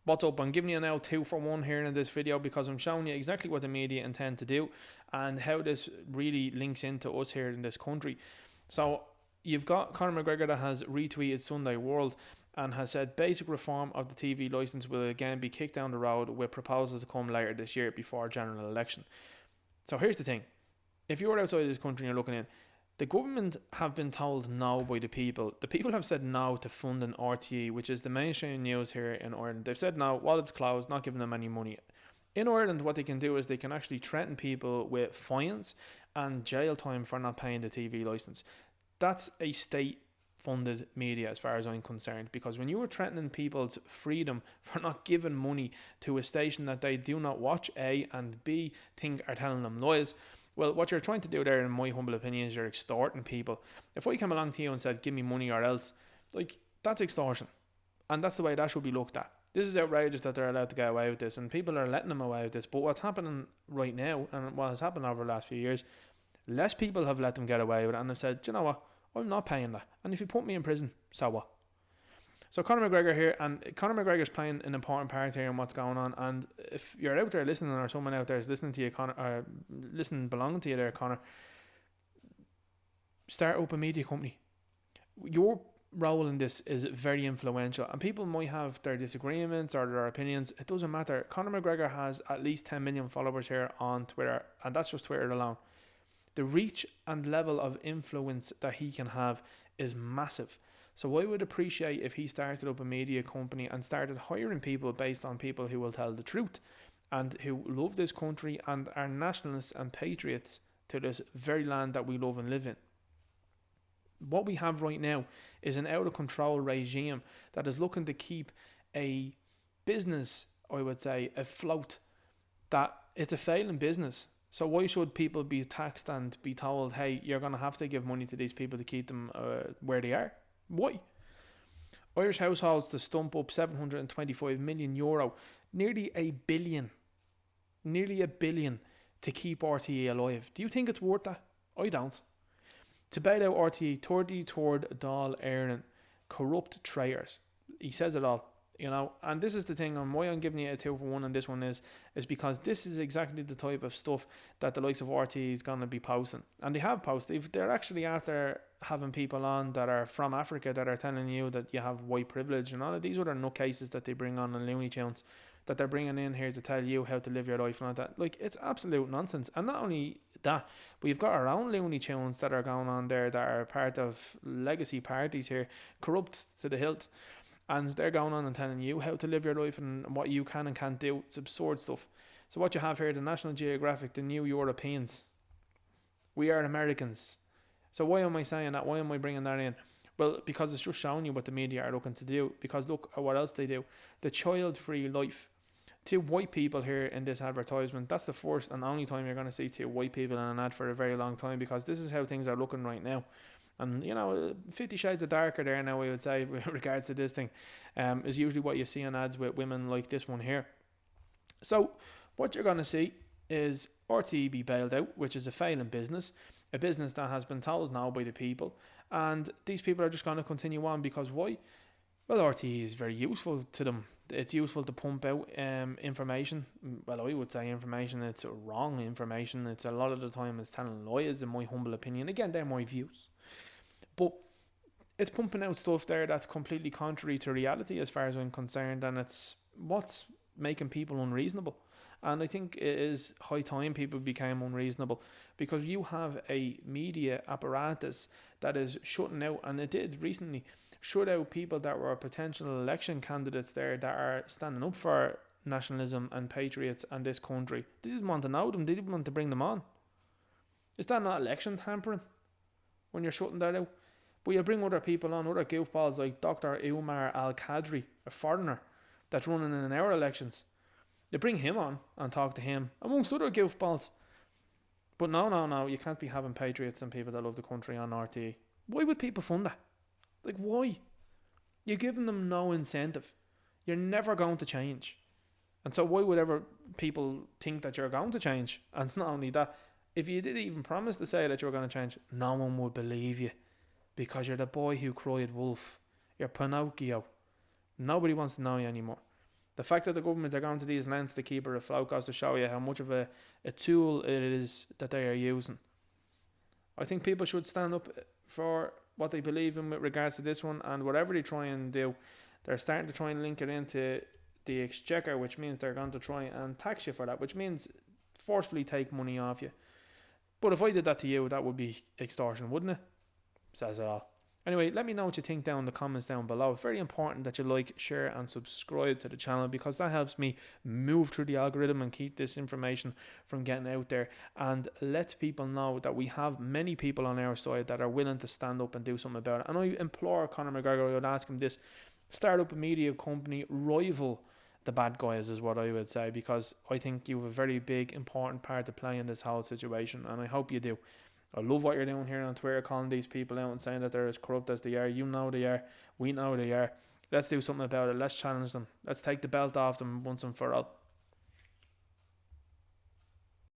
What's up? I'm giving you now 2 for 1 here in this video because I'm showing you exactly what the media intend to do and how this really links into us here in this country. So you've got Conor McGregor that has retweeted Sunday World and has said basic reform of the TV licence will again be kicked down the road with proposals to come later this year before general election. So here's the thing. If you're outside this country and you're looking in, the government have been told no by the people. The people have said no to funding RTE, which is the mainstream news here in Ireland. They've said no while it's closed, not giving them any money. In Ireland, what they can do is they can actually threaten people with fines and jail time for not paying the TV licence. That's a state-funded media as far as I'm concerned, because when you are threatening people's freedom for not giving money to a station that they do not watch, A, and B, think are telling them lies, well, what you're trying to do there, in my humble opinion, is you're extorting people. If I came along to you and said, give me money or else, that's extortion. And that's the way that should be looked at. This is outrageous that they're allowed to get away with this, and people are letting them away with this. But what's happening right now, and what has happened over the last few years, less people have let them get away with it, and have said, do you know what, I'm not paying that. And if you put me in prison, so what? So Conor McGregor here, and Conor McGregor's playing an important part here in what's going on. And if you're out there listening, or someone out there is listening to you, Conor, or belonging to you there, Conor, start up a media company. Your role in this is very influential, and people might have their disagreements or their opinions. It doesn't matter. Conor McGregor has at least 10 million followers here on Twitter, and that's just Twitter alone. The reach and level of influence that he can have is massive. So I would appreciate if he started up a media company and started hiring people based on people who will tell the truth and who love this country and are nationalists and patriots to this very land that we love and live in. What we have right now is an out of control regime that is looking to keep a business, I would say, afloat, that it's a failing business. So why should people be taxed and be told, hey, you're going to have to give money to these people to keep them where they are? Why? Irish households to stump up €725 million, nearly a billion to keep RTE alive. Do you think it's worth that? I don't. To bail out RTE, 33rd Dáil Éireann, corrupt traitors. He says it all, and this is the thing on why I'm giving you a 2 for 1 on this one is because this is exactly the type of stuff that the likes of RTE is going to be posting. And they have posted. If they're actually after having people on that are from Africa that are telling you that you have white privilege and all of these other nutcases that they bring on Looney Tunes, that they're bringing in here to tell you how to live your life and all that. It's absolute nonsense. And not only that, but you've got our own Looney Tunes that are going on there that are part of legacy parties here, corrupt to the hilt. And they're going on and telling you how to live your life and what you can and can't do. It's absurd stuff. So what you have here, the National Geographic, the New Europeans. We are Americans. So why am I saying that? Why am I bringing that in? Well, because it's just showing you what the media are looking to do. Because look at what else they do. The child-free life. 2 white people here in this advertisement. That's the first and only time you're going to see 2 white people in an ad for a very long time, because this is how things are looking right now. And 50 shades of darker there now, I would say, with regards to this thing, is usually what you see in ads with women like this one here. So what you're going to see is RTE be bailed out, which is a failing business, a business that has been told now by the people, and these people are just going to continue on. Because why? Well, RTE is very useful to them. It's useful to pump out information. Well, I would say information. It's wrong information. It's a lot of the time it's telling lies, in my humble opinion. Again, they're my views. But it's pumping out stuff there that's completely contrary to reality as far as I'm concerned, and it's what's making people unreasonable. And I think it is high time people became unreasonable, because you have a media apparatus that is shutting out, and it did recently shut out people that were potential election candidates there that are standing up for nationalism and patriots and this country. They didn't want to know them. They didn't want to bring them on. Is that not election tampering when you're shutting that out? But you bring other people on, other goofballs like Dr. Umar Al-Qadri, a foreigner that's running in our elections. You bring him on and talk to him, amongst other goofballs. But no, you can't be having patriots and people that love the country on RTE. Why would people fund that? Why? You're giving them no incentive. You're never going to change. And so why would ever people think that you're going to change? And not only that, if you did even promise to say that you were going to change, no one would believe you. Because you're the boy who cried wolf. You're Pinocchio. Nobody wants to know you anymore. The fact that the government are going to these lengths to keep her afloat goes to show you how much of a tool it is that they are using. I think people should stand up for what they believe in with regards to this one, and whatever they try and do, they're starting to try and link it into the exchequer, which means they're going to try and tax you for that, which means forcefully take money off you. But if I did that to you, that would be extortion, wouldn't it? Says it all. Anyway, let me know what you think down in the comments down below. It's very important that you like, share and subscribe to the channel, because that helps me move through the algorithm and keep this information from getting out there, and lets people know that we have many people on our side that are willing to stand up and do something about it. And I implore Conor McGregor, I would ask him this: start up a media company, rival the bad guys, is what I would say, because I think you have a very big important part to play in this whole situation, and I hope you do. I love what you're doing here on Twitter, calling these people out and saying that they're as corrupt as they are. You know they are. We know they are. Let's do something about it. Let's challenge them. Let's take the belt off them once and for all.